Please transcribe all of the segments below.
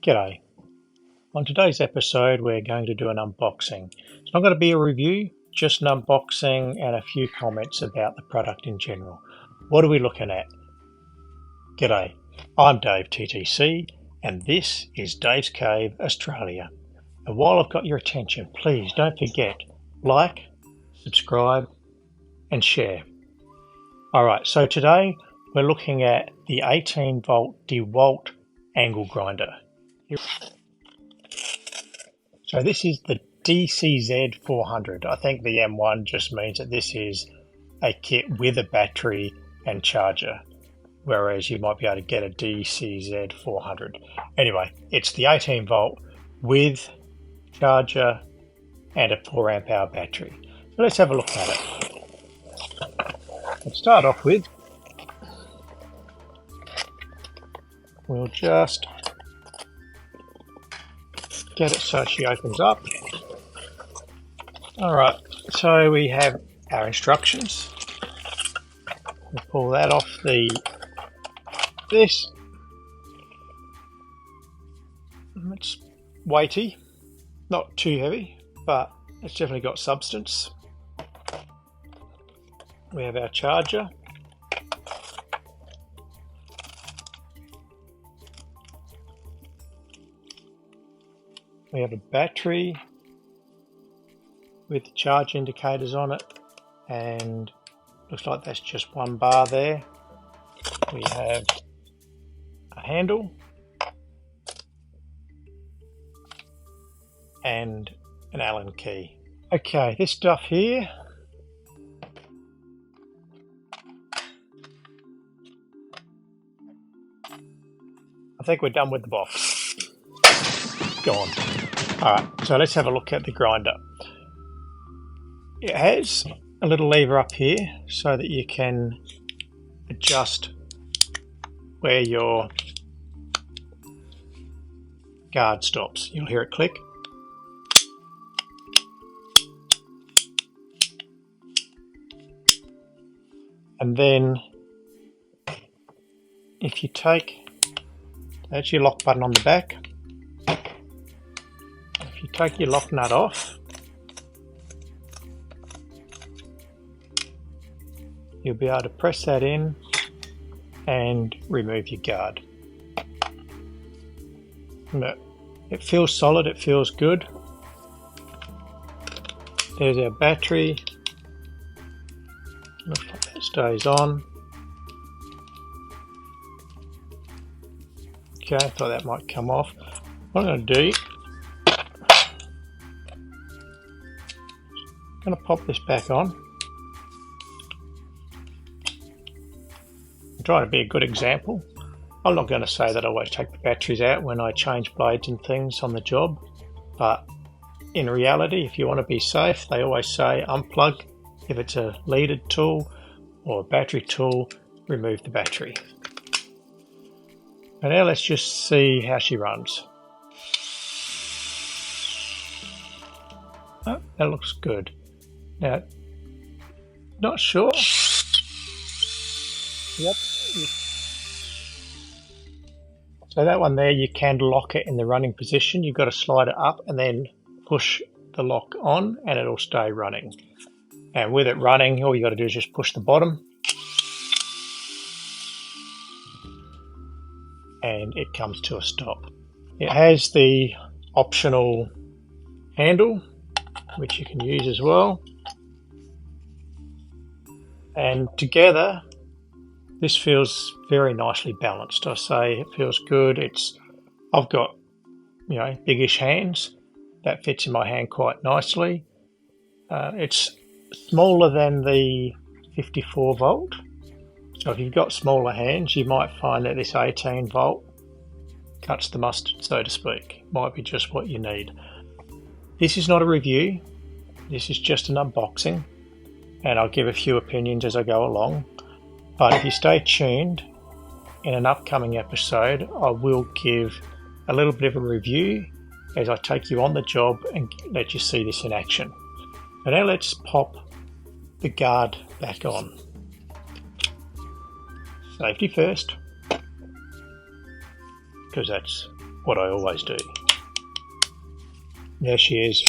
G'day. On today's episode we're going to do an unboxing. It's not going to be a review, just an unboxing and a few comments about the product in general. What are we looking at? G'day, I'm Dave TTC and this is Dave's Cave, Australia. And while I've got your attention, please don't forget, like, subscribe and share. Alright, so today we're looking at the 18 volt DeWalt angle grinder. So this is the DCZ 400. I think the M1 just means that this is a kit with a battery and charger, whereas you might be able to get a DCZ 400. Anyway, it's the 18 volt with charger and a 4 amp hour battery. So let's have a look at it. Let's start off with, we'll just get it so she opens up. Alright, so we have our instructions. We'll pull that off this. It's weighty, not too heavy, but it's definitely got substance. We have our charger. We have a battery with the charge indicators on it, and looks like that's just one bar there. We have a handle and an Allen key. Okay, this stuff here, I think we're done with the box. Gone. Alright, so let's have a look at the grinder. It has a little lever up here so that you can adjust where your guard stops. You'll hear it click. And then if you take, that's your lock button on the back. If you take your lock nut off, you'll be able to press that in and remove your guard. But it feels solid, it feels good. There's our battery. Looks like that stays on. Okay, I thought that might come off. What I'm going to do, I'm going to pop this back on. I'm trying to be a good example. I'm not going to say that I always take the batteries out when I change blades and things on the job, but in reality, if you want to be safe, they always say unplug. If it's a leaded tool or a battery tool, remove the battery. And now let's just see how she runs. Oh, that looks good. Now, not sure. Yep. So that one there, you can lock it in the running position. You've got to slide it up and then push the lock on and it'll stay running. And with it running, all you got to do is just push the bottom and it comes to a stop. It has the optional handle, which you can use as well. And together, this feels very nicely balanced. I say it feels good. I've got, biggish hands. That fits in my hand quite nicely. It's smaller than the 54 volt. So if you've got smaller hands, you might find that this 18 volt cuts the mustard, so to speak. Might be just what you need. This is not a review. This is just an unboxing. And I'll give a few opinions as I go along. But if you stay tuned, in an upcoming episode, I will give a little bit of a review as I take you on the job and let you see this in action. So now let's pop the guard back on. Safety first, because that's what I always do. There she is,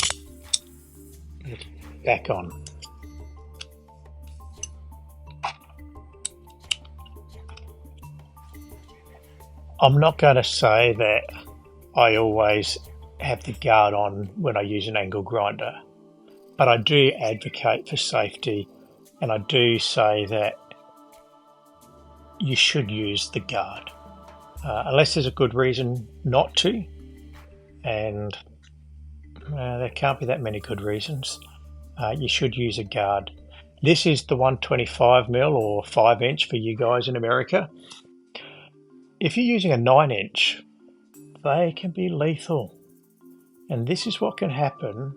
back on. I'm not going to say that I always have the guard on when I use an angle grinder, but I do advocate for safety, and I do say that you should use the guard unless there's a good reason not to, and there can't be that many good reasons. You should use a guard. This is the 125mm or 5" for you guys in America. If you're using a 9", they can be lethal, and this is what can happen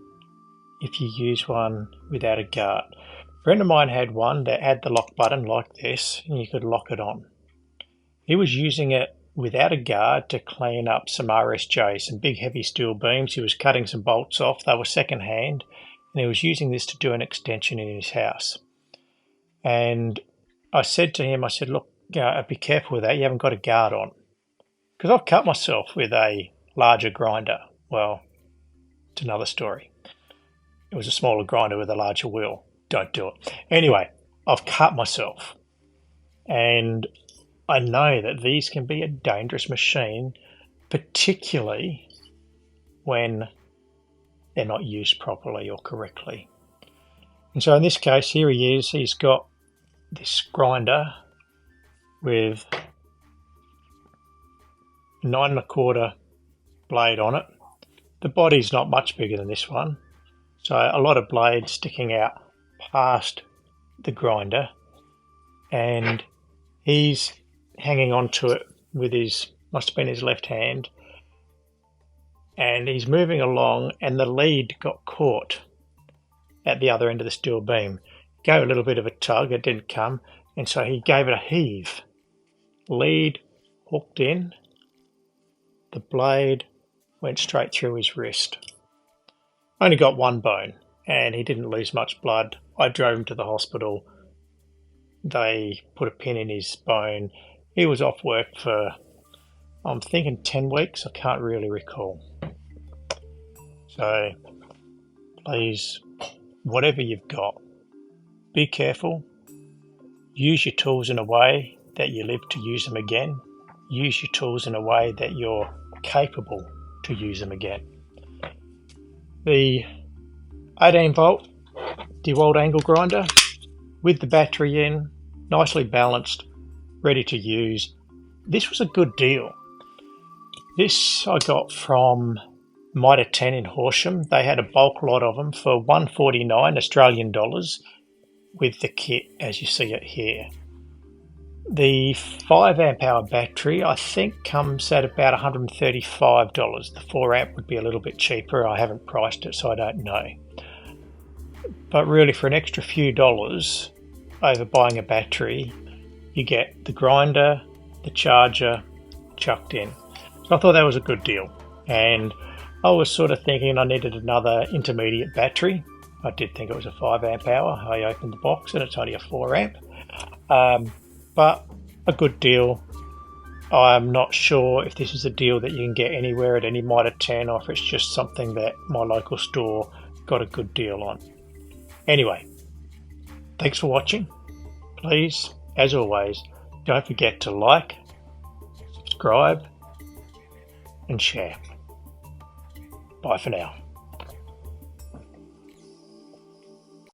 if you use one without a guard. A friend of mine had one that had the lock button like this, and you could lock it on. He was using it without a guard to clean up some RSJ, some big heavy steel beams. He was cutting some bolts off. They were second hand, and he was using this to do an extension in his house. And I said to him, I said, look, be careful with that. You haven't got a guard on. Because I've cut myself with a larger grinder. Well, it's another story. It was a smaller grinder with a larger wheel. Don't do it. Anyway, I've cut myself. And I know that these can be a dangerous machine, particularly when they're not used properly or correctly. And so in this case, here he is. He's got this grinder with 9 1/4 blade on it. The body's not much bigger than this one, so a lot of blade sticking out past the grinder, and he's hanging on to it with his, must have been his left hand, and he's moving along, and the lead got caught at the other end of the steel beam. Gave a little bit of a tug, it didn't come, and so he gave it a heave. Lead hooked in, the blade went straight through his wrist. Only got one bone, and he didn't lose much blood. I drove him to the hospital. They put a pin in his bone. He was off work for, I'm thinking 10 weeks, I can't really recall. So please, whatever you've got, be careful. Use your tools in a way that you live to use them again. Use your tools in a way that you're capable to use them again. The 18-volt DeWalt angle grinder with the battery in, nicely balanced, ready to use. This was a good deal. This I got from Mitre 10 in Horsham. They had a bulk lot of them for $149 Australian dollars with the kit as you see it here. The 5 amp hour battery I think comes at about $135. The 4 amp would be a little bit cheaper. I haven't priced it, so I don't know. But really, for an extra few dollars over buying a battery, you get the grinder, the charger chucked in. So I thought that was a good deal. And I was sort of thinking I needed another intermediate battery. I did think it was a 5 amp hour. I opened the box and it's only a 4 amp. But a good deal. I'm not sure if this is a deal that you can get anywhere at any Mitre 10 or if it's just something that my local store got a good deal on. Anyway, thanks for watching. Please, as always, don't forget to like, subscribe and share. Bye for now.